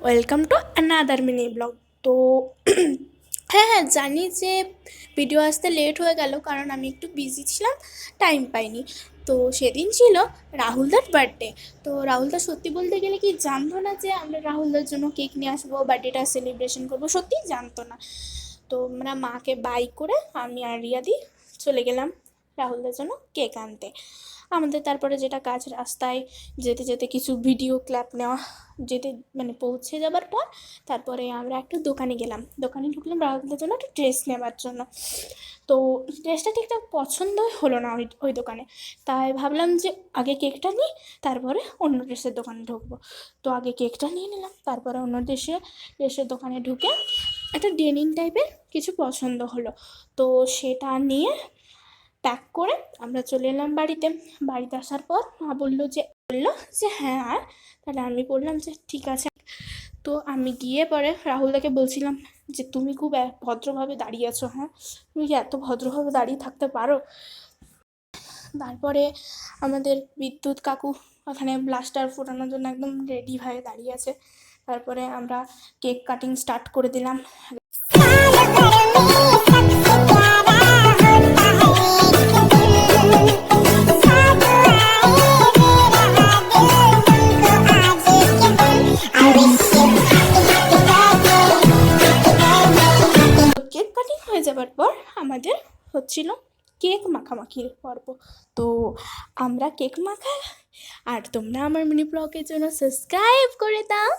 Welcome to another mini blog. তো হ্যাঁ, জানি যে ভিডিও আসতে লেট হয়ে গেল, কারণ আমি একটু বিজি ছিলাম, টাইম পাইনি। তো সেদিন ছিল রাহুলদার বার্থডে। তো রাহুলদা সত্যি বলতে গেলে কি জানতো না যে আমরা রাহুলদার জন্য কেক নিয়ে আসবো, বার্থডেটা সেলিব্রেশন করবো, সত্যিই জানতো না। তো আমরা মাকে বাইক করে আমি আর রিয়াদি চলে গেলাম রাহুলদার জন্য কেক আনতে। আমাদের তারপরে যেটা কাজ, রাস্তায় যেতে যেতে কিছু ভিডিও ক্লিপ নেওয়া, যেতে মানে পৌঁছে যাবার পর তারপরে আমরা একটা দোকানে গেলাম, দোকানে ঢুকলাম রাহুলদের জন্য একটা ড্রেস নেওয়ার জন্য। তো ড্রেসটা ঠিকঠাক পছন্দই হলো না ওই দোকানে। তাই ভাবলাম যে আগে কেকটা নিই, তারপরে অন্য ড্রেসের দোকানে ঢুকবো। তো আগে কেকটা নিয়ে নিলাম, তারপরে অন্য ড্রেসের দোকানে ঢুকে একটা ডেনিম টাইপের কিছু পছন্দ হলো। তো সেটা নিয়ে প্যাক করে আমরা চলে এলাম বাড়িতে। বাড়িতে আসার পর মা বললো যে হ্যাঁ আর, তাহলে আমি বললাম যে ঠিক আছে। তো আমি গিয়ে পরে রাহুলদাকে বলছিলাম যে তুমি খুব ভদ্রভাবে দাঁড়িয়ে আছো, হ্যাঁ তুমি কি এত ভদ্রভাবে দাঁড়িয়ে থাকতে পারো? তারপরে আমাদের বিদ্যুৎ কাকু ওখানে ব্লাস্টার ফোটানোর জন্য একদম রেডি হয়ে দাঁড়িয়ে আছে। তারপরে আমরা কেক কাটিং স্টার্ট করে দিলাম। কেক কাটিং হয়ে যাবার পর আমাদের হচ্ছিল কেক মাখামাখির পর্ব। তো আমরা কেক মাখা, আর তোমরা আমার মিনি ব্লগের জন্য সাবস্ক্রাইব করে দাও।